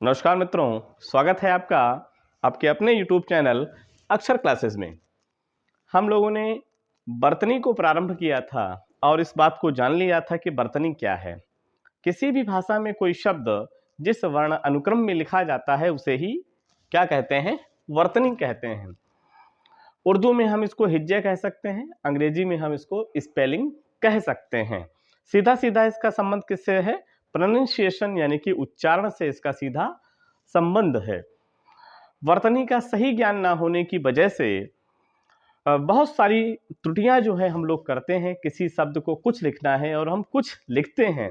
नमस्कार मित्रों, स्वागत है आपका आपके अपने YouTube चैनल अक्षर क्लासेस में। हम लोगों ने वर्तनी को प्रारंभ किया था और इस बात को जान लिया था कि वर्तनी क्या है। किसी भी भाषा में कोई शब्द जिस वर्ण अनुक्रम में लिखा जाता है उसे ही क्या कहते हैं? वर्तनी कहते हैं। उर्दू में हम इसको हिज्जे कह सकते हैं, अंग्रेजी में हम इसको स्पेलिंग कह सकते हैं। सीधा सीधा इसका संबंध किससे है? प्रोनाउंसिएशन यानी कि उच्चारण से इसका सीधा संबंध है। वर्तनी का सही ज्ञान ना होने की वजह से बहुत सारी त्रुटियां जो है हम लोग करते हैं। किसी शब्द को कुछ लिखना है और हम कुछ लिखते हैं।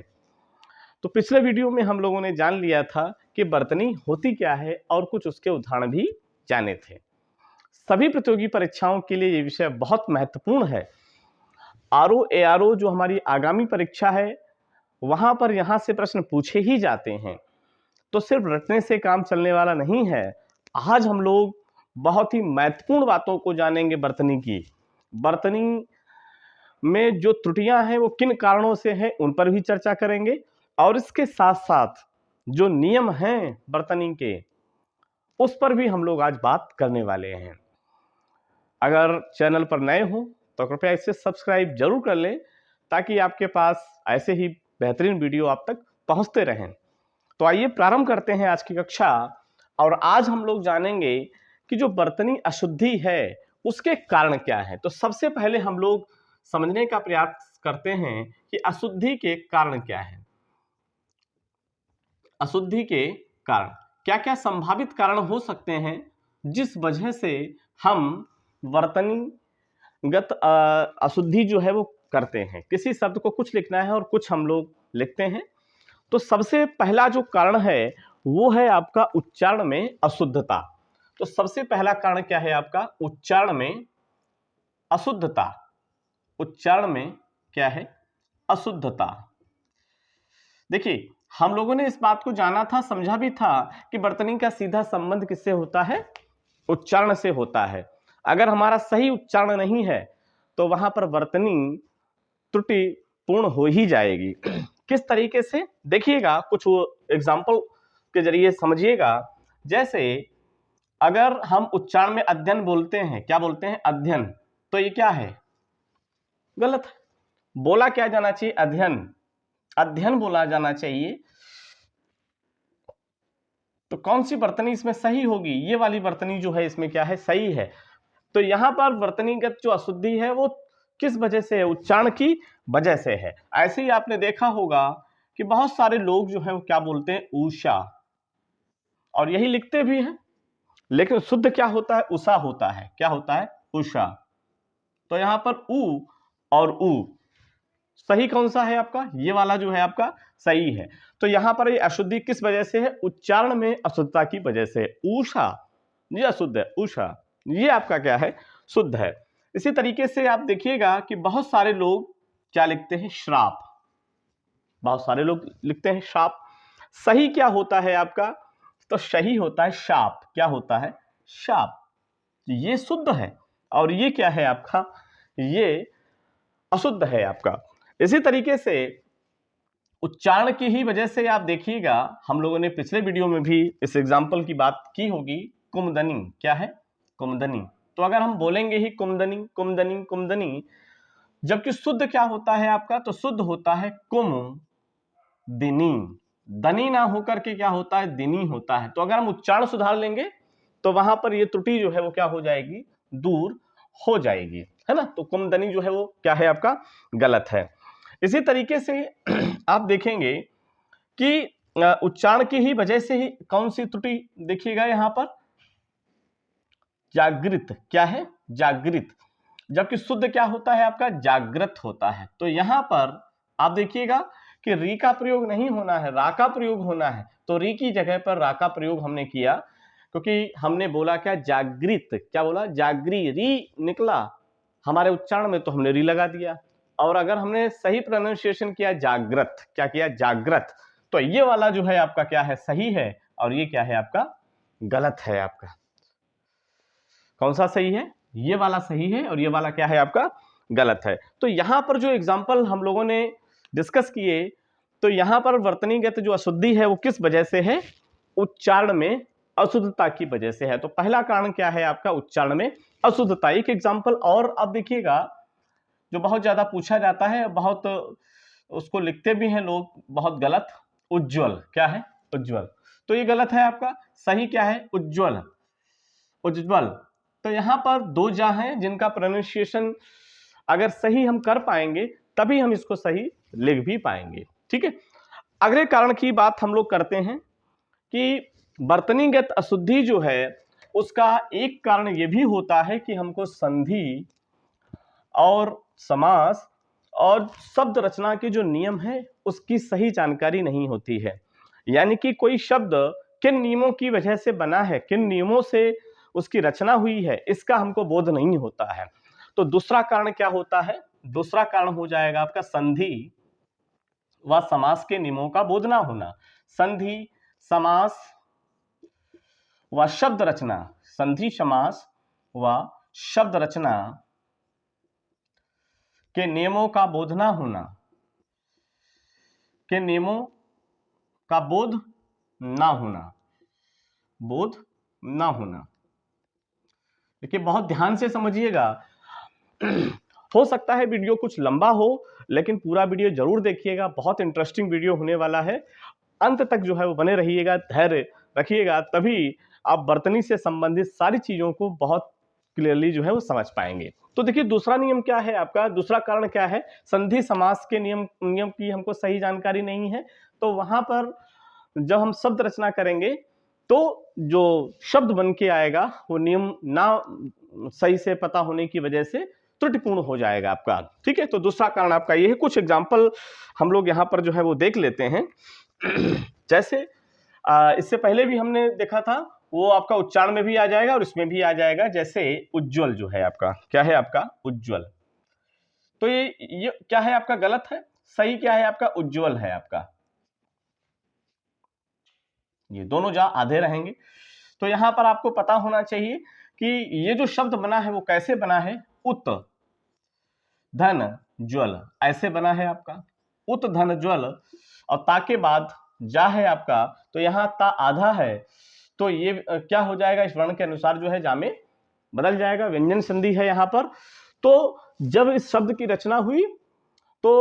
तो पिछले वीडियो में हम लोगों ने जान लिया था कि वर्तनी होती क्या है और कुछ उसके उदाहरण भी जाने थे। सभी प्रतियोगी परीक्षाओं के लिए ये विषय बहुत महत्वपूर्ण है। आरओ एआरओ जो हमारी आगामी परीक्षा है वहां पर यहाँ से प्रश्न पूछे ही जाते हैं। तो सिर्फ रटने से काम चलने वाला नहीं है। आज हम लोग बहुत ही महत्वपूर्ण बातों को जानेंगे वर्तनी की। वर्तनी में जो त्रुटियां हैं वो किन कारणों से हैं उन पर भी चर्चा करेंगे और इसके साथ साथ जो नियम हैं वर्तनी के उस पर भी हम लोग आज बात करने वाले हैं। अगर चैनल पर नए हो तो कृपया इसे सब्सक्राइब जरूर कर लें ताकि आपके पास ऐसे ही बेहतरीन वीडियो आप तक पहुंचते रहें। तो आइए प्रारंभ करते हैं आज की कक्षा। और आज हम लोग जानेंगे कि जो वर्तनी अशुद्धि है उसके कारण क्या है। तो सबसे पहले हम लोग समझने का प्रयास करते हैं कि अशुद्धि के कारण क्या है। अशुद्धि के कारण क्या क्या संभावित कारण हो सकते हैं जिस वजह से हम वर्तनीगत अशुद्धि जो है वो करते हैं। किसी शब्द को कुछ लिखना है और कुछ हम लोग लिखते हैं। तो सबसे पहला जो कारण है वो है आपका उच्चारण में अशुद्धता। तो सबसे पहला कारण क्या है आपका? उच्चारण में अशुद्धता। उच्चारण में क्या है? अशुद्धता। देखिए, हम लोगों ने इस बात को जाना था, समझा भी था कि वर्तनी का सीधा संबंध किससे होता है? उच्चारण से होता है। अगर हमारा सही उच्चारण नहीं है तो वहां पर वर्तनी त्रुटि पूर्ण हो ही जाएगी। किस तरीके से? देखिएगा, कुछ एग्जाम्पल के जरिए समझिएगा। जैसे अगर हम उच्चारण में अध्ययन बोलते हैं, क्या बोलते हैं? अध्ययन। तो ये क्या है? गलत है। बोला क्या जाना चाहिए? अध्ययन। अध्ययन बोला जाना चाहिए। तो कौन सी वर्तनी इसमें सही होगी? ये वाली वर्तनी जो है इसमें क्या है? सही है। तो यहां पर वर्तनीगत जो अशुद्धि है वो किस वजह से है? उच्चारण की वजह से है। ऐसे ही आपने देखा होगा कि बहुत सारे लोग जो है वो क्या बोलते हैं? ऊषा, और यही लिखते भी हैं, लेकिन शुद्ध क्या होता है? उषा होता है। क्या होता है? उषा। तो यहां पर उ और उ सही कौन सा है आपका? ये वाला जो है आपका सही है। तो यहां पर ये अशुद्धि किस वजह से है? उच्चारण में अशुद्धता की वजह से। ऊषा ये अशुद्ध है, उषा ये आपका क्या है? शुद्ध है। इसी तरीके से आप देखिएगा कि बहुत सारे लोग क्या लिखते हैं? श्राप। बहुत सारे लोग लिखते हैं श्राप। सही क्या होता है आपका? तो सही होता है शाप। क्या होता है? शाप। ये शुद्ध है और ये क्या है आपका? ये अशुद्ध है आपका। इसी तरीके से उच्चारण की ही वजह से आप देखिएगा, हम लोगों ने पिछले वीडियो में भी इस एग्जाम्पल की बात की होगी। कुमदनी। क्या है? कुमदनी। तो अगर हम बोलेंगे ही कुमदनी कुमदनी कुमदनी, जबकि शुद्ध क्या होता है आपका? तो शुद्ध होता है कुम दिनी। दनी ना होकर के क्या होता है? दिनी होता है। तो अगर हम उच्चारण सुधार लेंगे तो वहां पर ये त्रुटि जो है वो क्या हो जाएगी? दूर हो जाएगी, है ना। तो कुमदनी जो है वो क्या है आपका? गलत है। इसी तरीके से आप देखेंगे कि उच्चारण की ही वजह से ही कौन सी त्रुटि देखिएगा यहां पर? जागृत। क्या है? जागृत। जबकि शुद्ध क्या होता है आपका? जागृत होता है। तो यहां पर आप देखिएगा कि री का प्रयोग नहीं होना है, रा का प्रयोग होना है। तो री की जगह पर रा का प्रयोग हमने किया क्योंकि हमने बोला क्या? जागृत। क्या बोला? जागरी। री निकला हमारे उच्चारण में तो हमने री लगा दिया। और अगर हमने सही प्रोनाउंसिएशन किया जागृत, क्या किया? जागृत। तो ये वाला जो है आपका क्या है? सही है और ये क्या है आपका? गलत है आपका। कौन सा सही है? ये वाला सही है और ये वाला क्या है आपका? गलत है। तो यहां पर जो एग्जाम्पल हम लोगों ने डिस्कस किए, तो यहां पर वर्तनीगत जो अशुद्धि है वो किस वजह से है? उच्चारण में अशुद्धता की वजह से है। तो पहला कारण क्या है आपका, उच्चारण में अशुद्धता। एक एग्जाम्पल और आप देखिएगा जो बहुत ज्यादा पूछा जाता है, बहुत उसको लिखते भी हैं लोग बहुत गलत, उज्ज्वल। क्या है, उज्ज्वल। तो ये गलत है आपका, सही क्या है, उज्ज्वल, उज्ज्वल। तो यहां पर दो जा हैं जिनका प्रोनाउंसिएशन अगर सही हम कर पाएंगे तभी हम इसको सही लिख भी पाएंगे। ठीक है, अगले कारण की बात हम लोग करते हैं कि वर्तनीगत अशुद्धि जो है उसका एक कारण यह भी होता है कि हमको संधि और समास और शब्द रचना के जो नियम है उसकी सही जानकारी नहीं होती है। यानी कि कोई शब्द किन नियमों की वजह से बना है, किन नियमों से उसकी रचना हुई है, इसका हमको बोध नहीं होता है। तो दूसरा कारण क्या होता है, दूसरा कारण हो जाएगा आपका संधि व समास के नियमों का बोध ना होना। संधि, समास व शब्द रचना, संधि, समास व शब्द रचना के नियमों का बोध ना होना, के नियमों का बोध ना होना, बोध ना होना। देखिए बहुत ध्यान से समझिएगा। हो सकता है वीडियो कुछ लंबा हो लेकिन पूरा वीडियो जरूर देखिएगा, बहुत इंटरेस्टिंग वीडियो होने वाला है। अंत तक जो है वो बने रहिएगा, धैर्य रखिएगा, तभी आप वर्तनी से संबंधित सारी चीजों को बहुत क्लियरली जो है वो समझ पाएंगे। तो देखिए दूसरा नियम क्या है आपका, दूसरा कारण क्या है, संधि समास के नियम की हमको सही जानकारी नहीं है। तो वहां पर जब हम शब्द रचना करेंगे तो जो शब्द बन के आएगा वो नियम ना सही से पता होने की वजह से त्रुटिपूर्ण हो जाएगा आपका। ठीक है, तो दूसरा कारण आपका ये है। कुछ एग्जाम्पल हम लोग यहाँ पर जो है वो देख लेते हैं। जैसे इससे पहले भी हमने देखा था, वो आपका उच्चारण में भी आ जाएगा और इसमें भी आ जाएगा। जैसे उज्ज्वल जो है आपका, क्या है आपका, उज्ज्वल। तो ये क्या है आपका, गलत है। सही क्या है आपका, उज्ज्वल है आपका। ये दोनों जा आधे रहेंगे। तो यहां पर आपको पता होना चाहिए कि ये जो शब्द बना है वो कैसे बना है, उत धन ज्वल, ऐसे बना है आपका, उत धन ज्वल। और ता के बाद जा है आपका, तो यहां ता आधा है, तो ये क्या हो जाएगा, इस वर्ण के अनुसार जो है जा में बदल जाएगा, व्यंजन संधि है यहां पर। तो जब इस शब्द की रचना हुई तो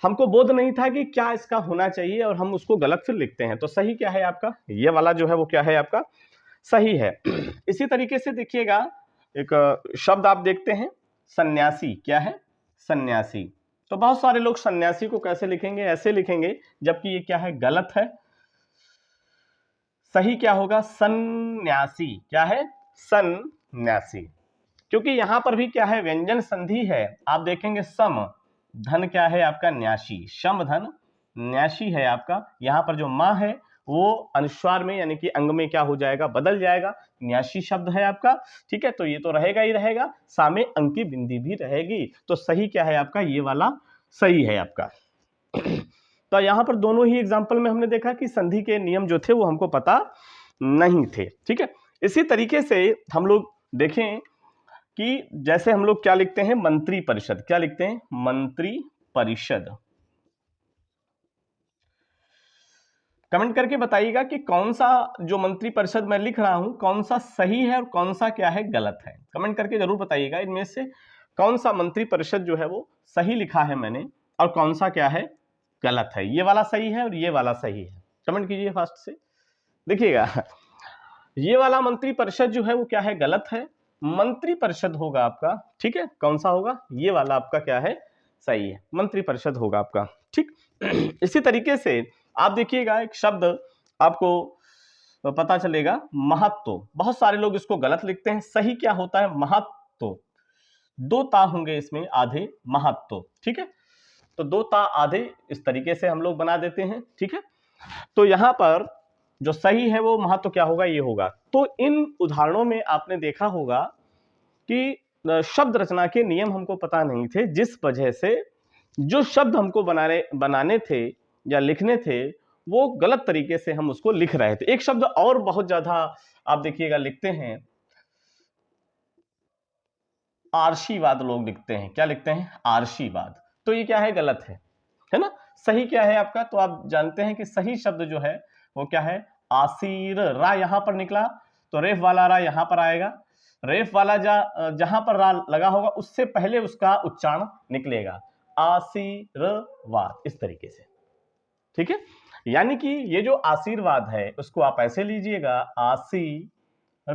हमको बोध नहीं था कि क्या इसका होना चाहिए और हम उसको गलत फिर लिखते हैं। तो सही क्या है आपका, ये वाला जो है वो क्या है आपका, सही है। इसी तरीके से देखिएगा एक शब्द आप देखते हैं, सन्यासी। क्या है, सन्यासी। तो बहुत सारे लोग सन्यासी को कैसे लिखेंगे, ऐसे लिखेंगे, जबकि ये क्या है, गलत है। सही क्या होगा, सन्यासी। क्या है, सन्यासी। क्योंकि यहां पर भी क्या है, व्यंजन संधि है। आप देखेंगे सम धन क्या है आपका, न्यासी, शम धन न्यासी है आपका। यहां पर जो मां है वो अनुस्वार में यानी कि अंग में क्या हो जाएगा, बदल जाएगा, न्यासी शब्द है आपका। ठीक है, तो ये तो रहेगा ही रहेगा, सामे अंग की बिंदी भी रहेगी। तो सही क्या है आपका, ये वाला सही है आपका। तो यहां पर दोनों ही एग्जाम्पल में हमने देखा कि संधि के नियम जो थे वो हमको पता नहीं थे। ठीक है, इसी तरीके से हम लोग देखें कि जैसे हम लोग क्या लिखते हैं, मंत्री परिषद। क्या लिखते हैं, मंत्री परिषद। कमेंट करके बताइएगा कि कौन सा जो मंत्री परिषद मैं लिख रहा हूं कौन सा सही है और कौन सा क्या है, गलत है। कमेंट करके जरूर बताइएगा इनमें से कौन सा मंत्री परिषद जो है वो सही लिखा है मैंने और कौन सा क्या है, गलत है। ये वाला सही है और ये वाला सही है। कमेंट कीजिए फास्ट से। देखिएगा ये वाला मंत्री परिषद जो है वो क्या है, गलत है। मंत्री परिषद होगा आपका। ठीक है, कौन सा होगा, ये वाला आपका क्या है, सही है, मंत्री परिषद होगा आपका। ठीक इसी तरीके से आप देखिएगा एक शब्द आपको पता चलेगा, महत्व। बहुत सारे लोग इसको गलत लिखते हैं। सही क्या होता है, महत्व। दो ता होंगे इसमें आधे, महत्व। ठीक है, तो दो ता आधे इस तरीके से हम लोग बना देते हैं। ठीक है, तो यहां पर जो सही है वो महत्व क्या होगा, ये होगा। तो इन उदाहरणों में आपने देखा होगा कि शब्द रचना के नियम हमको पता नहीं थे, जिस वजह से जो शब्द हमको बनाने थे या लिखने थे वो गलत तरीके से हम उसको लिख रहे थे। एक शब्द और बहुत ज्यादा आप देखिएगा लिखते हैं, आर्शीवाद लोग लिखते हैं। क्या लिखते हैं, आर्शीवाद। तो ये क्या है, गलत है ना। सही क्या है आपका, तो आप जानते हैं कि सही शब्द जो है वो क्या है, आसीर, रा यहां पर निकला तो रेफ वाला रा यहां पर आएगा, रेफ वाला जहां पर रा लगा होगा उससे पहले उसका उच्चारण निकलेगा, आशीर्वाद, इस तरीके से। ठीक है, यानी कि ये जो आशीर्वाद है उसको आप ऐसे लीजिएगा, आशीर्वाद।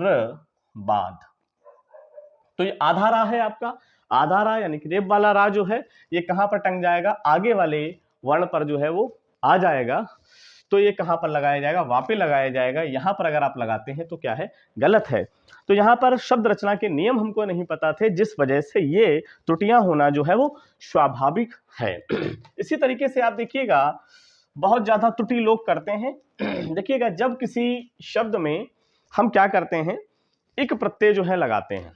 तो ये आधा रा है आपका, आधा रा यानी कि रेफ वाला रा जो है ये कहां पर टंग जाएगा, आगे वाले वर्ण पर जो है वो आ जाएगा। तो ये कहां पर लगाया जाएगा, वहां पे लगाया जाएगा। यहां पर अगर आप लगाते हैं तो क्या है, गलत है। तो यहां पर शब्द रचना के नियम हमको नहीं पता थे, जिस वजह से ये त्रुटियां होना जो है वो स्वाभाविक है। इसी तरीके से आप देखिएगा बहुत ज्यादा त्रुटि लोग करते हैं। देखिएगा जब किसी शब्द में हम क्या करते हैं, इक प्रत्यय जो है लगाते हैं,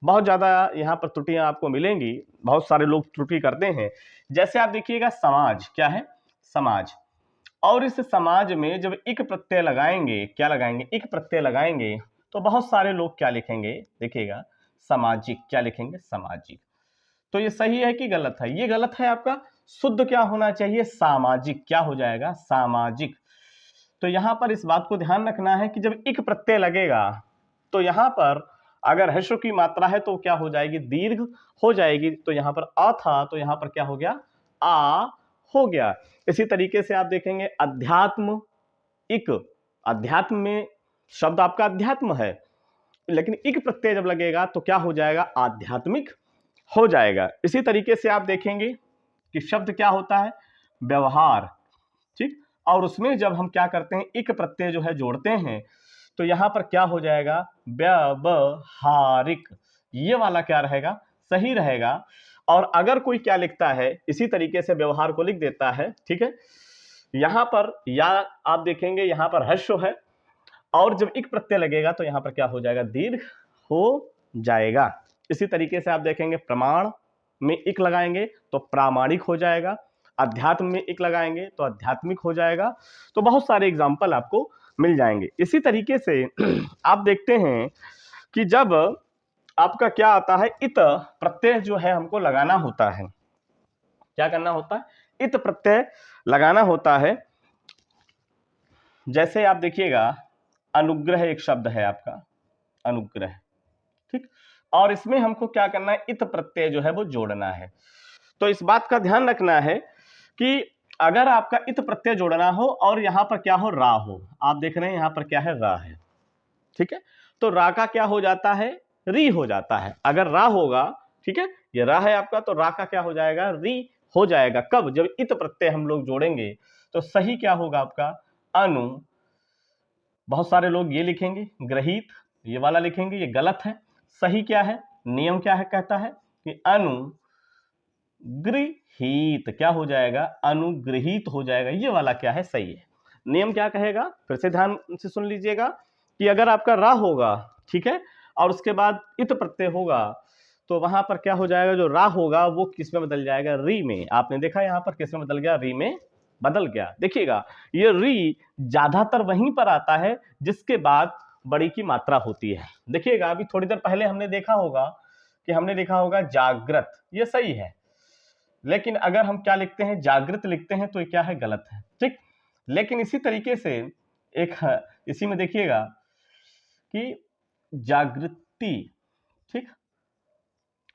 बहुत ज्यादा यहाँ पर त्रुटियां आपको मिलेंगी, बहुत सारे लोग त्रुटि करते हैं। जैसे आप देखिएगा समाज, क्या है, समाज, और इस समाज में जब इक प्रत्यय लगाएंगे, क्या लगाएंगे, इक प्रत्यय लगाएंगे, तो बहुत सारे लोग क्या लिखेंगे, देखिएगा सामाजिक, क्या लिखेंगे, सामाजिक। तो ये सही है कि गलत है, ये गलत है आपका। शुद्ध क्या होना चाहिए, सामाजिक, क्या हो जाएगा, सामाजिक। तो यहां पर इस बात को ध्यान रखना है कि जब इक प्रत्यय लगेगा तो यहां पर अगर हर्ष की मात्रा है तो क्या हो जाएगी, दीर्घ हो जाएगी। तो यहां पर अ था तो यहां पर क्या हो गया, आ हो गया। इसी तरीके से आप देखेंगे अध्यात्म, इक, अध्यात्म में शब्द आपका अध्यात्म है, लेकिन इक प्रत्यय जब लगेगा तो क्या हो जाएगा, आध्यात्मिक हो जाएगा। इसी तरीके से आप देखेंगे कि शब्द क्या होता है, व्यवहार, ठीक, और उसमें जब हम क्या करते हैं, इक प्रत्यय जो है जोड़ते हैं तो यहां पर क्या हो जाएगा, व्यवहारिक, ये वाला क्या रहेगा, सही रहेगा। और अगर कोई क्या लिखता है, इसी तरीके से व्यवहार को लिख देता है, ठीक है, यहां पर या आप देखेंगे यहां पर हर्ष है और जब इक प्रत्यय लगेगा तो यहां पर क्या हो जाएगा, दीर्घ हो जाएगा। इसी तरीके से आप देखेंगे प्रमाण में इक लगाएंगे तो प्रामाणिक हो जाएगा, अध्यात्म में इक लगाएंगे तो आध्यात्मिक हो जाएगा। तो बहुत सारे एग्जाम्पल आपको मिल जाएंगे। इसी तरीके से आप देखते हैं कि जब आपका क्या आता है, इत प्रत्यय जो है हमको लगाना होता है, क्या करना होता है, इत प्रत्यय लगाना होता है। जैसे आप देखिएगा अनुग्रह एक शब्द है आपका, अनुग्रह, ठीक, और इसमें हमको क्या करना है, इत प्रत्यय जो है वो जोड़ना है। तो इस बात का ध्यान रखना है कि अगर आपका इत प्रत्यय जोड़ना हो और यहां पर क्या हो, रा हो, आप देख रहे हैं यहां पर क्या है, रा है, ठीक है, तो रा का क्या हो जाता है, री हो जाता है। अगर रा होगा, ठीक है, ये रा है आपका, तो रा का क्या हो जाएगा, री हो जाएगा। कब, जब इत प्रत्यय हम लोग जोड़ेंगे। तो सही क्या होगा आपका, अनु, बहुत सारे लोग ये लिखेंगे ग्रहित, ये वाला लिखेंगे, ये गलत है। सही क्या है, नियम क्या है, कहता है कि अनुगृहीत, क्या हो जाएगा, अनुग्रहित हो जाएगा, ये वाला क्या है, सही है। नियम क्या कहेगा, फिर से ध्यान से सुन लीजिएगा कि अगर आपका रा होगा, ठीक है, और उसके बाद इत प्रत्यय होगा तो वहां पर क्या हो जाएगा, जो रा होगा वो किस में बदल जाएगा, री में। आपने देखा यहां पर किस में बदल गया, री में बदल गया। देखिएगा ये री ज्यादातर वहीं पर आता है जिसके बाद बड़ी की मात्रा होती है। देखिएगा अभी थोड़ी देर पहले हमने देखा होगा जागृत, ये सही है, लेकिन अगर हम क्या लिखते हैं, जागृत लिखते हैं तो ये क्या है, गलत है, ठीक। लेकिन इसी तरीके से एक इसी में देखिएगा कि जागृति, ठीक,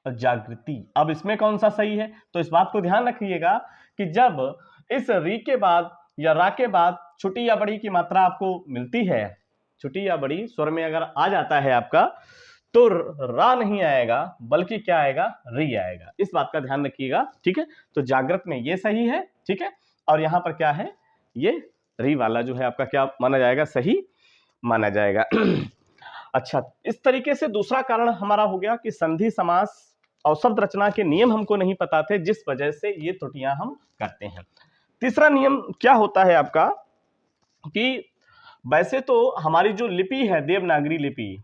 जागृति, अब इसमें कौन सा सही है, तो इस बात को ध्यान रखिएगा कि जब इस री के बाद या रा के बाद छोटी या बड़ी की मात्रा आपको मिलती है, छोटी या बड़ी स्वर में अगर आ जाता है आपका, तो रा नहीं आएगा बल्कि क्या आएगा, री आएगा। इस बात का ध्यान रखिएगा, ठीक है। तो जागृत में ये सही है, ठीक है, और यहां पर क्या है, ये री वाला जो है आपका क्या माना जाएगा, सही माना जाएगा। अच्छा, इस तरीके से दूसरा कारण हमारा हो गया कि संधि समास और शब्द रचना के नियम हमको नहीं पता थे, जिस वजह से ये त्रुटियां हम करते हैं। तीसरा नियम क्या होता है आपका कि वैसे तो हमारी जो लिपि है, देवनागरी लिपि,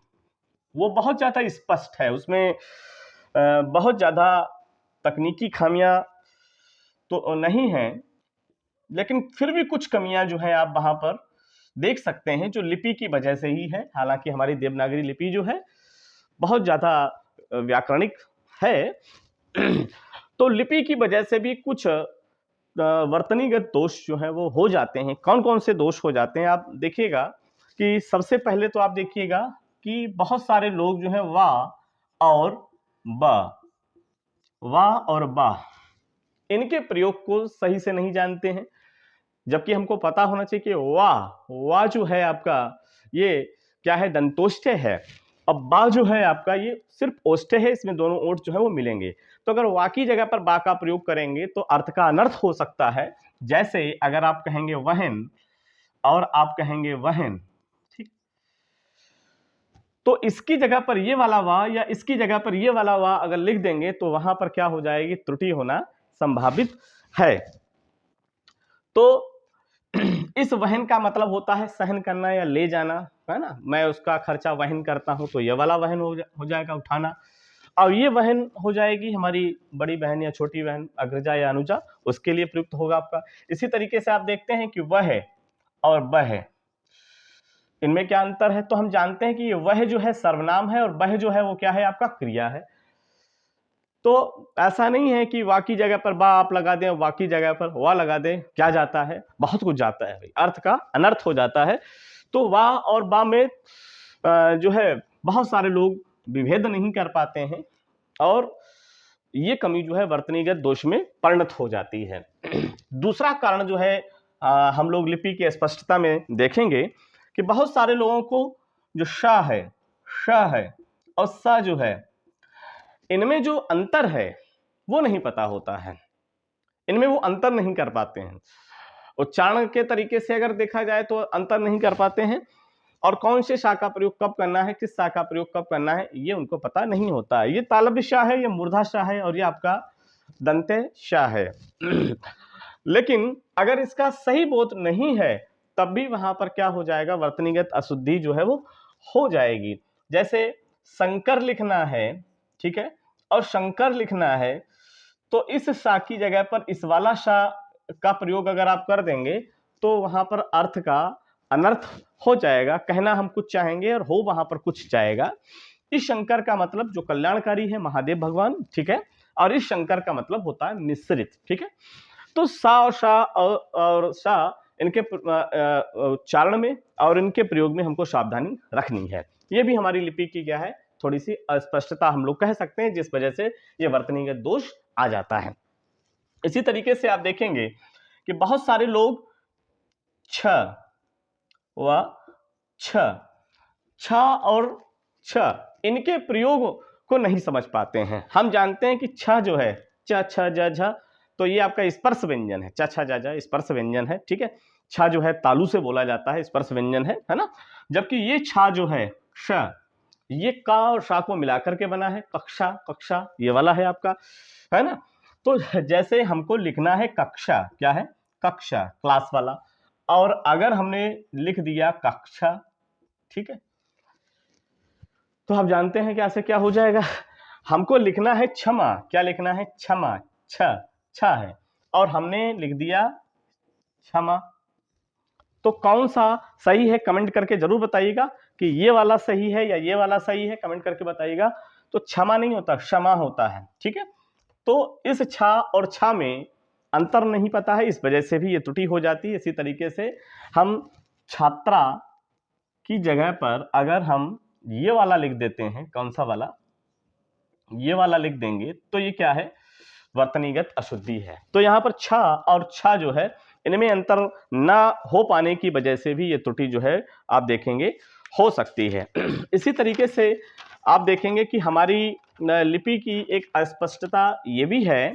वो बहुत ज्यादा स्पष्ट है, उसमें बहुत ज्यादा तकनीकी खामियां तो नहीं है, लेकिन फिर भी कुछ कमियां जो है आप वहां पर देख सकते हैं, जो लिपि की वजह से ही है। हालांकि हमारी देवनागरी लिपि जो है बहुत ज्यादा व्याकरणिक है, तो लिपि की वजह से भी कुछ वर्तनीगत दोष जो है वो हो जाते हैं। कौन कौन से दोष हो जाते हैं आप देखिएगा कि सबसे पहले तो आप देखिएगा कि बहुत सारे लोग जो है वाह और बा इनके प्रयोग को सही से नहीं जानते हैं, जबकि हमको पता होना चाहिए कि वाह जो है आपका ये क्या है, दंतोष्ठ्य है। अब बा जो है आपका ये सिर्फ ओष्ठ्य है, इसमें दोनों ओठ जो है वो मिलेंगे। तो अगर वा की जगह पर बा का प्रयोग करेंगे तो अर्थ का अनर्थ हो सकता है। जैसे अगर आप कहेंगे वहन और आप कहेंगे वहन, ठीक, तो इसकी जगह पर ये वाला वा या इसकी जगह पर ये वाला वा अगर लिख देंगे तो वहां पर क्या हो जाएगी, त्रुटि होना संभावित है। तो इस वहन का मतलब होता है सहन करना या ले जाना, है ना। मैं उसका खर्चा वहन करता हूं तो ये वाला वहन हो जाएगा, उठाना। और ये वहन हो जाएगी हमारी बड़ी बहन या छोटी बहन, अग्रजा या अनुजा, उसके लिए प्रयुक्त होगा आपका। इसी तरीके से आप देखते हैं कि वह और बह, इनमें क्या अंतर है। तो हम जानते हैं कि वह जो है सर्वनाम है और बह जो है वो क्या है, आपका क्रिया है। तो ऐसा नहीं है कि वा की जगह पर बा आप लगा दें, वा की जगह पर वा लगा दें, क्या जाता है, बहुत कुछ जाता है भाई, अर्थ का अनर्थ हो जाता है। तो वा और बा में जो है बहुत सारे लोग विभेद नहीं कर पाते हैं और ये कमी जो है वर्तनीगत दोष में परिणत हो जाती है। दूसरा कारण जो है हम लोग लिपि की स्पष्टता में देखेंगे कि बहुत सारे लोगों को जो श है और स जो है, इनमें जो अंतर है वो नहीं पता होता है, इनमें वो अंतर नहीं कर पाते हैं। उच्चारण के तरीके से अगर देखा जाए तो अंतर नहीं कर पाते हैं, और कौन से शा का प्रयोग कब करना है, किस शा का प्रयोग कब करना है, ये उनको पता नहीं होता है। ये तालव्य शा है, ये मूर्धा शा है और ये आपका दंत्य शा है। लेकिन अगर इसका सही बोध नहीं है तब भी वहां पर क्या हो जाएगा, वर्तनीगत अशुद्धि जो है वो हो जाएगी। जैसे शंकर लिखना है, ठीक है, और शंकर लिखना है, तो इस शा की जगह पर इस वाला शा का प्रयोग अगर आप कर देंगे तो वहां पर अर्थ का अनर्थ हो जाएगा। कहना हम कुछ चाहेंगे और हो वहां पर कुछ जाएगा। इस शंकर का मतलब जो कल्याणकारी है महादेव भगवान, ठीक है, और इस शंकर का मतलब होता है मिश्रित, ठीक है। तो सा और शा और शा इनके उच्चारण में और इनके प्रयोग में हमको सावधानी रखनी है। ये भी हमारी लिपि की क्या है, थोड़ी सी अस्पष्टता हम लोग कह सकते हैं, जिस वजह से ये वर्तनीगत दोष आ जाता है। इसी तरीके से आप देखेंगे कि बहुत सारे लोग छ व छ और छ इनके प्रयोग को नहीं समझ पाते हैं। हम जानते हैं कि छ जो है च छ ज झ, तो ये आपका स्पर्श व्यंजन है, च छ ज झ स्पर्श व्यंजन है, ठीक है। छ जो है तालु से बोला जाता है, स्पर्श व्यंजन है ना। जबकि ये छा जो है श, ये का और शा को मिलाकर के बना है, कक्षा ये वाला है आपका, है ना। तो जैसे हमको लिखना है कक्षा, क्या है, कक्षा क्लास वाला, और अगर हमने लिख दिया कक्षा, ठीक है, तो आप जानते हैं कैसे क्या हो जाएगा। हमको लिखना है क्षमा, क्या लिखना है, क्षमा, छ है, और हमने लिख दिया क्षमा। तो कौन सा सही है, कमेंट करके जरूर बताइएगा कि ये वाला सही है या ये वाला सही है, कमेंट करके बताइएगा। तो क्षमा नहीं होता, क्षमा होता है, ठीक है। तो इस छा और छा में अंतर नहीं पता है, इस वजह से भी ये त्रुटि हो जाती है। इसी तरीके से हम छात्रा की जगह पर अगर हम ये वाला लिख देते हैं, कौन सा वाला, ये वाला लिख देंगे, तो ये क्या है, वर्तनीगत अशुद्धि है। तो यहाँ पर छा और छा जो है इनमें अंतर ना हो पाने की वजह से भी ये त्रुटि जो है आप देखेंगे हो सकती है। इसी तरीके से आप देखेंगे कि हमारी लिपि की एक अस्पष्टता ये भी है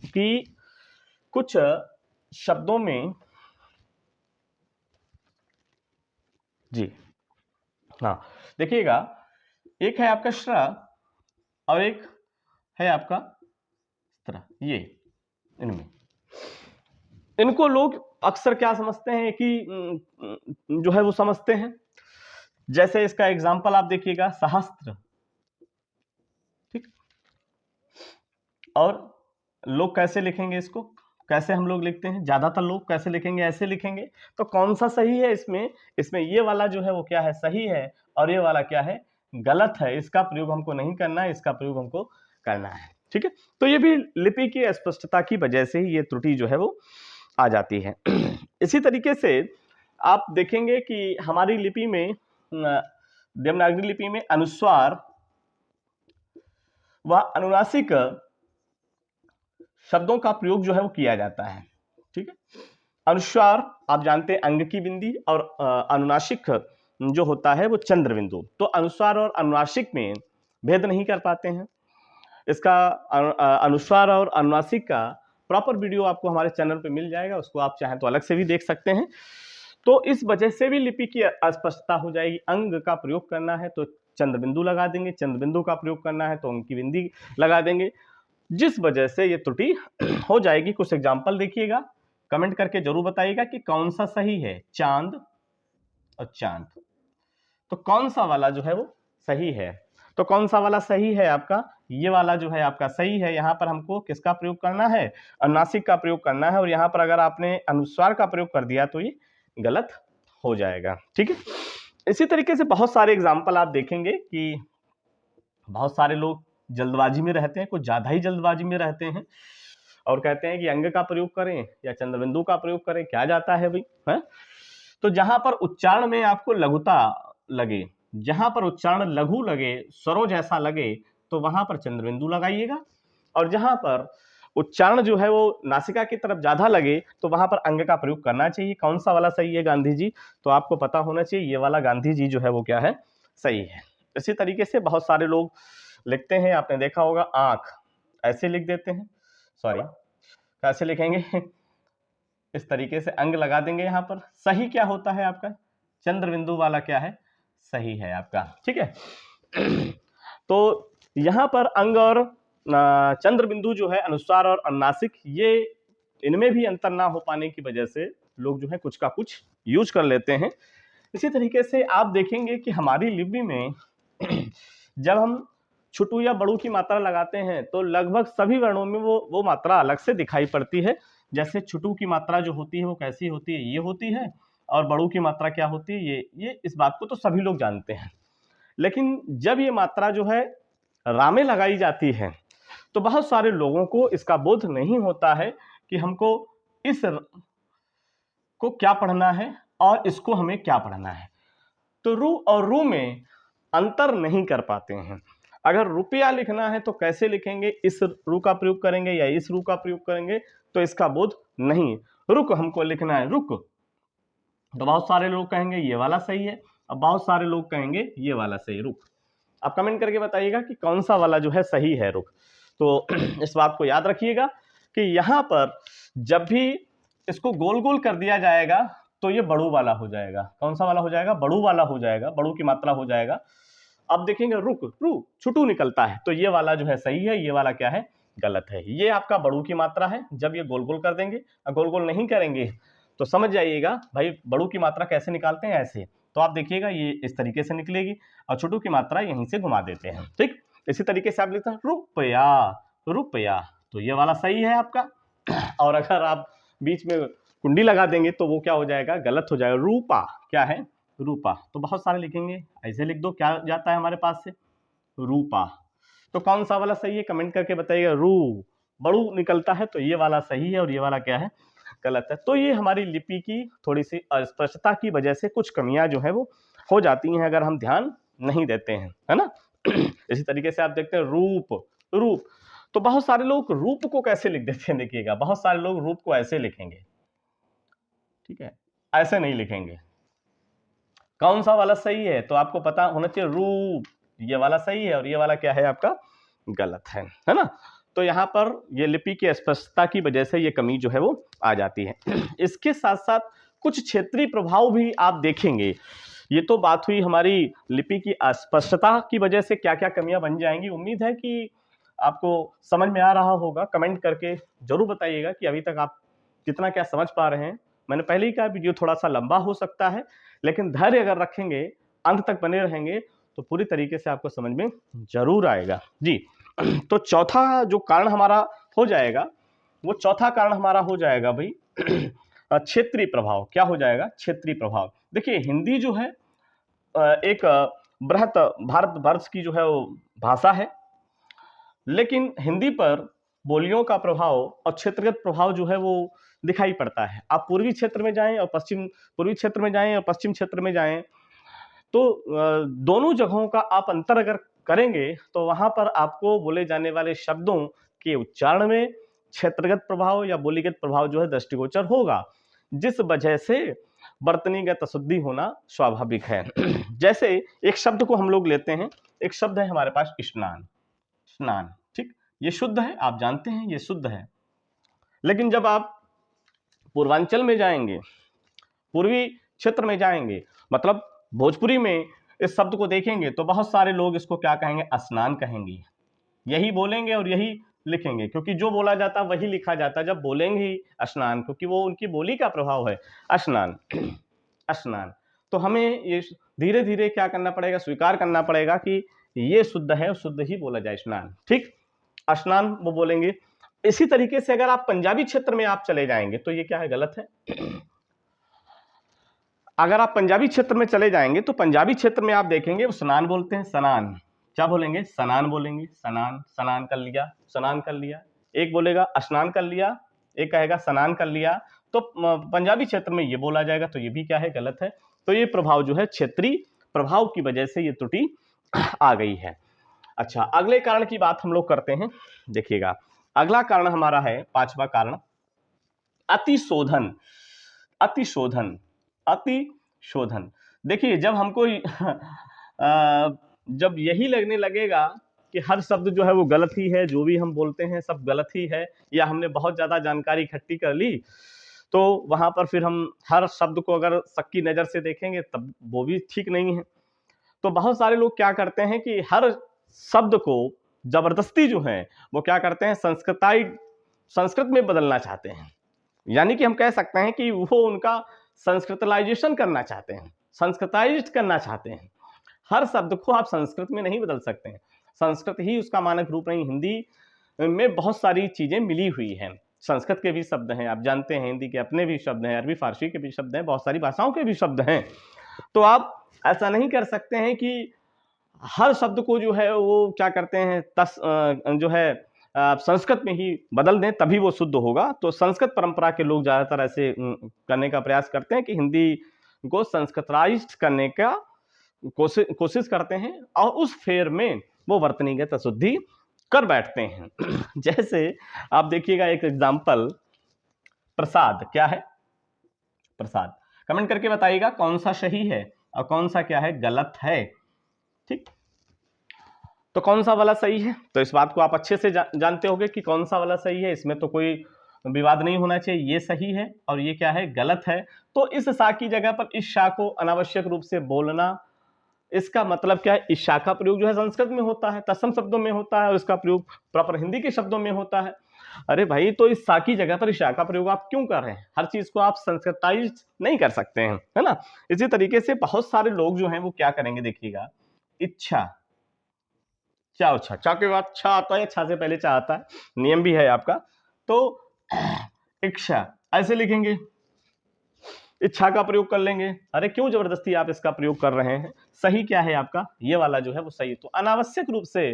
कि कुछ शब्दों में, जी हाँ, देखिएगा, एक है आपका श्र और एक है आपका स्त्र, ये इनमें, इनको लोग अक्सर क्या समझते हैं कि जो है वो समझते हैं। जैसे इसका एग्जाम्पल आप देखिएगा, सहस्त्र, ठीक, और लोग कैसे लिखेंगे इसको, कैसे हम लोग लिखते हैं, ज्यादातर लोग कैसे लिखेंगे, ऐसे लिखेंगे। तो कौन सा सही है इसमें ये वाला जो है वो क्या है, सही है, और ये वाला क्या है, गलत है। इसका प्रयोग हमको नहीं करना है, इसका प्रयोग हमको करना है, ठीक है। तो ये भी लिपि की अस्पष्टता की वजह से ही ये त्रुटि जो है वो आ जाती है। इसी तरीके से आप देखेंगे कि हमारी लिपि में देवनागरी लिपि में अनुस्वार व अनुनासिक शब्दों का प्रयोग जो है वो किया जाता है। ठीक है। अनुस्वार आप जानते हैं अंग की बिंदी, और अनुनासिक जो होता है वो चंद्र बिंदु। तो अनुस्वार और अनुनासिक में भेद नहीं कर पाते हैं। इसका अनुस्वार और अनुनासिक का प्रॉपर वीडियो आपको हमारे चैनल पे मिल जाएगा, उसको आप चाहें तो अलग से भी देख सकते हैं। तो इस वजह से भी लिपि की अस्पष्टता हो जाएगी। अंग का प्रयोग करना है तो चंद्र बिंदु लगा देंगे, चंद्र बिंदु का प्रयोग करना है तो अंग की बिंदी लगा देंगे, जिस वजह से ये त्रुटि हो जाएगी। कुछ एग्जाम्पल देखिएगा, कमेंट करके जरूर बताइएगा कि कौन सा सही है, चांद और चांद। तो कौन सा वाला जो है वो सही है? तो कौन सा वाला सही है आपका? ये वाला जो है आपका सही है। यहाँ पर हमको किसका प्रयोग करना है? अनुनासिक का प्रयोग करना है। और यहाँ पर अगर आपने अनुस्वार का प्रयोग कर दिया तो ये गलत हो जाएगा। ठीक है। इसी तरीके से बहुत सारे एग्जाम्पल आप देखेंगे कि बहुत सारे लोग जल्दबाजी में रहते हैं, कुछ ज्यादा ही जल्दबाजी में रहते हैं और कहते हैं कि अंग का प्रयोग करें या चंद्रबिंदु का प्रयोग करें, क्या जाता है भाई, है? तो जहां पर उच्चारण में आपको लघुता लगे, जहां पर उच्चारण लघु लगे, स्वरों जैसा लगे, तो वहां पर चंद्रबिंदु लगाइएगा। और जहां पर उच्चारण जो है वो नासिका की तरफ ज्यादा लगे तो वहां पर अंग का प्रयोग करना चाहिए। कौन सा वाला सही है गांधी जी? तो आपको पता होना चाहिए ये वाला गांधी जी जो है वो क्या है, सही है। इसी तरीके से बहुत सारे लोग लिखते हैं, आपने देखा होगा आंख ऐसे लिख देते हैं, सॉरी कैसे लिखेंगे इस तरीके से अंग लगा देंगे। यहाँ पर सही क्या होता है आपका? चंद्र बिंदु वाला क्या है, सही है आपका। ठीक है। तो यहाँ पर अंग और चंद्र बिंदु जो है, अनुस्वार और अनुनासिक, ये इनमें भी अंतर ना हो पाने की वजह से लोग जो है कुछ का कुछ यूज कर लेते हैं। इसी तरीके से आप देखेंगे कि हमारी लिपि में जब हम छुटू या बड़ू की मात्रा लगाते हैं तो लगभग सभी वर्णों में वो मात्रा अलग से दिखाई पड़ती है। जैसे छुटू की मात्रा जो होती है वो कैसी होती है, ये होती है, और बड़ू की मात्रा क्या होती है, ये इस बात को तो सभी लोग जानते हैं। लेकिन जब ये मात्रा जो है रामे लगाई जाती है तो बहुत सारे लोगों को इसका बोध नहीं होता है कि हमको इस को क्या पढ़ना है और इसको हमें क्या पढ़ना है। तो रू और रू में अंतर नहीं कर पाते हैं। अगर रुपया लिखना है तो कैसे लिखेंगे, इस रू का प्रयोग करेंगे या इस रू का प्रयोग करेंगे, तो इसका बोध नहीं। रुक हमको लिखना है, रुक, तो बहुत सारे लोग कहेंगे ये वाला सही है, अब बहुत सारे लोग कहेंगे ये वाला सही, रुक। आप कमेंट करके बताइएगा कि कौन सा वाला जो है सही है, रुक। तो इस बात को याद रखिएगा कि यहाँ पर जब भी इसको गोल गोल कर दिया जाएगा तो ये बड़ू वाला हो जाएगा। कौन सा वाला हो जाएगा? बड़ू वाला हो जाएगा, बड़ू की मात्रा हो जाएगा। अब देखेंगे रुक, रू छुटू निकलता है, तो ये वाला जो है सही है, ये वाला क्या है, गलत है। ये आपका बड़ू की मात्रा है। जब ये गोल गोल कर देंगे, गोल गोल नहीं करेंगे तो समझ जाइएगा भाई बड़ू की मात्रा कैसे निकालते हैं, ऐसे। तो आप देखिएगा ये इस तरीके से निकलेगी और छुटू की मात्रा यहीं से घुमा देते हैं। ठीक, इसी तरीके से आप लिखते हैं रुपया, रुपया, तो ये वाला सही है आपका। और अगर आप बीच में कुंडी लगा देंगे तो वो क्या हो जाएगा, गलत हो जाएगा। रूपा क्या है, रूपा। तो बहुत सारे लिखेंगे, ऐसे लिख दो, क्या जाता है हमारे पास से, रूपा। तो कौन सा वाला सही है, कमेंट करके बताइएगा। रू बड़ू निकलता है तो ये वाला सही है और ये वाला क्या है, गलत है। तो ये हमारी लिपि की थोड़ी सी अस्पष्टता की वजह से कुछ कमियां जो है वो हो जाती हैं अगर हम ध्यान नहीं देते हैं, है ना। इसी तरीके से आप देखते हैं रूप, रूप, तो बहुत सारे लोग रूप को कैसे लिख देते हैं, देखिएगा बहुत सारे लोग रूप को ऐसे लिखेंगे, ठीक है, ऐसे नहीं लिखेंगे। कौन सा वाला सही है, तो आपको पता होना चाहिए रूप, ये वाला सही है और ये वाला क्या है आपका, गलत है ना। तो यहाँ पर ये लिपि की स्पष्टता की वजह से ये कमी जो है वो आ जाती है। इसके साथ साथ कुछ क्षेत्रीय प्रभाव भी आप देखेंगे। ये तो बात हुई हमारी लिपि की अस्पष्टता की वजह से क्या क्या कमियां बन जाएंगी। उम्मीद है कि आपको समझ में आ रहा होगा। कमेंट करके जरूर बताइएगा कि अभी तक आप कितना क्या समझ पा रहे हैं। मैंने पहले ही कहा वीडियो थोड़ा सा लंबा हो सकता है, लेकिन धैर्य अगर रखेंगे, अंत तक बने रहेंगे तो पूरी तरीके से आपको समझ में जरूर आएगा जी। तो चौथा जो कारण हमारा हो जाएगा, वो चौथा कारण हमारा हो जाएगा भाई क्षेत्रीय प्रभाव। क्या हो जाएगा, क्षेत्रीय प्रभाव। देखिए हिंदी जो है एक बृहत भारतवर्ष की जो है वो भाषा है लेकिन हिंदी पर बोलियों का प्रभाव और क्षेत्रगत प्रभाव जो है वो दिखाई पड़ता है। आप पूर्वी क्षेत्र में जाएं और पूर्वी क्षेत्र में जाएं और पश्चिम क्षेत्र में जाएं, तो दोनों जगहों का आप अंतर अगर करेंगे तो वहां पर आपको बोले जाने वाले शब्दों के उच्चारण में क्षेत्रगत प्रभाव या बोलीगत प्रभाव जो है दृष्टिगोचर होगा, जिस वजह से वर्तनीगत अशुद्धि होना स्वाभाविक है। जैसे एक शब्द को हम लोग लेते हैं, एक शब्द है हमारे पास स्नान। स्नान, ठीक, ये शुद्ध है, आप जानते हैं ये शुद्ध है। लेकिन जब आप पूर्वांचल में जाएंगे, पूर्वी क्षेत्र में जाएंगे, मतलब भोजपुरी में इस शब्द को देखेंगे तो बहुत सारे लोग इसको क्या कहेंगे, स्नान कहेंगे। यही बोलेंगे और यही लिखेंगे, क्योंकि जो बोला जाता वही लिखा जाता। जब बोलेंगे ही स्नान, क्योंकि वो उनकी बोली का प्रभाव है, स्नान। स्नान, तो हमें ये धीरे धीरे क्या करना पड़ेगा, स्वीकार करना पड़ेगा कि ये शुद्ध है, शुद्ध ही बोला जाए स्नान, ठीक, स्नान वो बोलेंगे। इसी तरीके से अगर आप पंजाबी क्षेत्र में आप चले जाएंगे तो ये क्या है, गलत है। अगर आप पंजाबी क्षेत्र में चले जाएंगे तो पंजाबी क्षेत्र में आप देखेंगे वो स्नान बोलते हैं, स्नान। क्या बोलेंगे, स्नान बोलेंगे, स्नान, स्नान कर लिया, स्नान कर लिया। एक बोलेगा स्नान कर लिया, एक कहेगा स्नान कर लिया। तो पंजाबी क्षेत्र में ये बोला जाएगा, तो ये भी क्या है, गलत है। तो ये प्रभाव जो है क्षेत्रीय प्रभाव की वजह से ये त्रुटि आ गई है। अच्छा, अगले कारण की बात हम लोग करते हैं। देखिएगा, अगला कारण हमारा है, पांचवा कारण, अतिशोधन। अतिशोधन, अतिशोधन। देखिए, जब हमको जब यही लगने लगेगा कि हर शब्द जो है वो गलत ही है, जो भी हम बोलते हैं सब गलत ही है, या हमने बहुत ज़्यादा जानकारी इकट्ठी कर ली, तो वहाँ पर फिर हम हर शब्द को अगर शक की नज़र से देखेंगे तब वो भी ठीक नहीं है। तो बहुत सारे लोग क्या करते हैं कि हर शब्द को जबरदस्ती जो है वो क्या करते हैं, संस्कृत में बदलना चाहते हैं। यानी कि हम कह सकते हैं कि वो उनका संस्कृतलाइजेशन करना चाहते हैं, संस्कृताइज करना चाहते हैं। हर शब्द को आप संस्कृत में नहीं बदल सकते हैं, संस्कृत ही उसका मानक रूप नहीं। हिंदी में बहुत सारी चीज़ें मिली हुई हैं, संस्कृत के भी शब्द हैं, आप जानते हैं, हिंदी के अपने भी शब्द हैं, अरबी फारसी के भी शब्द हैं, बहुत सारी भाषाओं के भी शब्द हैं। तो आप ऐसा नहीं कर सकते हैं कि हर शब्द को जो है वो क्या करते हैं, जो है संस्कृत में ही बदल दें तभी वो शुद्ध होगा। तो संस्कृत परंपरा के लोग ज़्यादातर ऐसे करने का प्रयास करते हैं कि हिंदी को संस्कृतराइज्ड करने का कोशिश करते हैं, और उस फेर में वो वर्तनीगत अशुद्धि कर बैठते हैं। जैसे आप देखिएगा एक एग्जाम्पल, प्रसाद। क्या है, प्रसाद। कमेंट करके बताइएगा कौन सा सही है और कौन सा क्या है, गलत है, ठीक। तो कौन सा वाला सही है, तो इस बात को आप अच्छे से जानते होंगे कि कौन सा वाला सही है, इसमें तो कोई विवाद नहीं होना चाहिए। ये सही है और ये क्या है, गलत है। तो इस शा की जगह पर इस शा को अनावश्यक रूप से बोलना, इसका मतलब क्या है, इस शा का प्रयोग जो है संस्कृत में होता है, तत्सम शब्दों में होता है, और इसका प्रयोग प्रॉपर हिंदी के शब्दों में होता है। अरे भाई, तो इस शा की जगह पर इस शा का प्रयोग आप क्यों कर रहे हैं? हर चीज को आप संस्कृताइज नहीं कर सकते हैं, है ना। इसी तरीके से बहुत सारे लोग जो हैं वो क्या करेंगे, देखिएगा, इच्छा, चा, चा के बाद छा आता है, छा से पहले चा आता है, नियम भी है आपका। तो इच्छा ऐसे लिखेंगे, इच्छा का प्रयोग कर लेंगे। अरे क्यों जबरदस्ती आप इसका प्रयोग कर रहे हैं? सही क्या है आपका, ये वाला जो है वो सही। तो अनावश्यक रूप से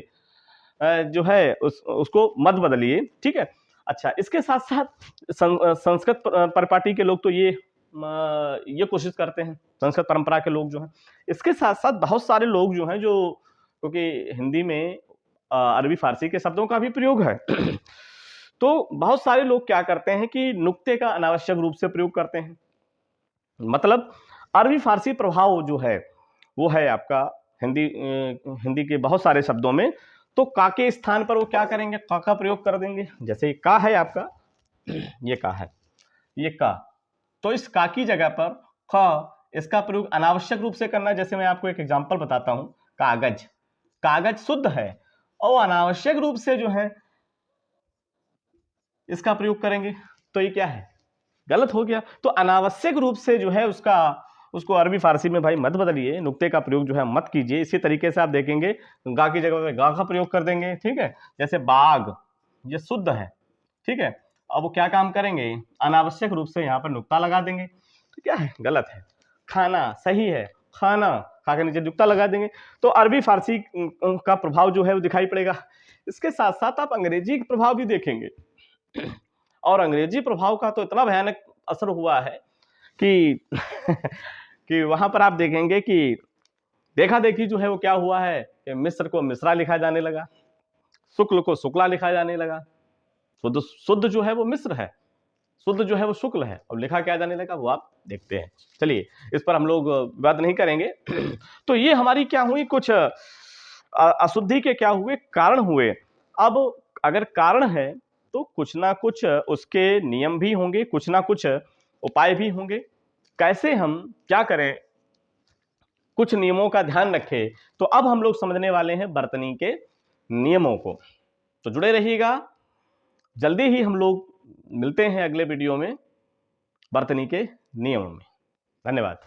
जो है उसको मत बदलिए, ठीक है। अच्छा, इसके साथ साथ संस्कृत परिपाटी के लोग तो ये कोशिश करते हैं, संस्कृत परंपरा के लोग जो हैं। इसके साथ साथ बहुत सारे लोग जो हैं, जो क्योंकि हिंदी में अरबी फारसी के शब्दों का भी प्रयोग है, तो बहुत सारे लोग क्या करते हैं कि नुक्ते का अनावश्यक रूप से प्रयोग करते हैं। मतलब अरबी फारसी प्रभाव जो है वो है आपका हिंदी के बहुत सारे शब्दों में। तो का के स्थान पर वो क्या करेंगे, का प्रयोग कर देंगे। जैसे का है आपका, ये का है, ये का, तो इस का की जगह पर ख, इसका प्रयोग अनावश्यक रूप से करना। जैसे मैं आपको एक एग्जांपल बताता हूं, कागज। कागज शुद्ध है और अनावश्यक रूप से जो है इसका प्रयोग करेंगे, तो ये क्या है, गलत हो गया। तो अनावश्यक रूप से जो है उसको अरबी फारसी में भाई मत बदलिए, नुक्ते का प्रयोग जो है मत कीजिए। इसी तरीके से आप देखेंगे गा की जगह पे गा का प्रयोग कर देंगे, ठीक है। जैसे बाग, ये शुद्ध है, ठीक है। अब वो क्या काम करेंगे, अनावश्यक रूप से यहाँ पर नुक्ता लगा देंगे, तो क्या है, गलत है। खाना सही है, खाना, खा के नीचे जुक्ता लगा देंगे, तो अरबी फारसी का प्रभाव जो है वो दिखाई पड़ेगा। इसके साथ साथ आप अंग्रेजी का प्रभाव भी देखेंगे, और अंग्रेजी प्रभाव का तो इतना भयानक असर हुआ है कि कि वहां पर आप देखेंगे कि देखा देखी जो है वो क्या हुआ है कि मिस्र को मिस्रा लिखा जाने लगा, शुक्ल को शुक्ला लिखा जाने लगा। शुद्ध शुद्ध जो है वो मिस्र है, शुद्ध जो है वो शुक्ल है, और लिखा क्या जाने लगा वो आप देखते हैं। चलिए, इस पर हम लोग बात नहीं करेंगे। तो ये हमारी क्या हुई, कुछ अशुद्धि के क्या हुए, कारण हुए। अब अगर कारण है तो कुछ ना कुछ उसके नियम भी होंगे, कुछ ना कुछ उपाय भी होंगे। कैसे हम क्या करें, कुछ नियमों का ध्यान रखें। तो अब हम लोग समझने वाले हैं बर्तनी के नियमों को, तो जुड़े रहिएगा। जल्दी ही हम लोग मिलते हैं अगले वीडियो में बर्तनी के नियमों में। धन्यवाद।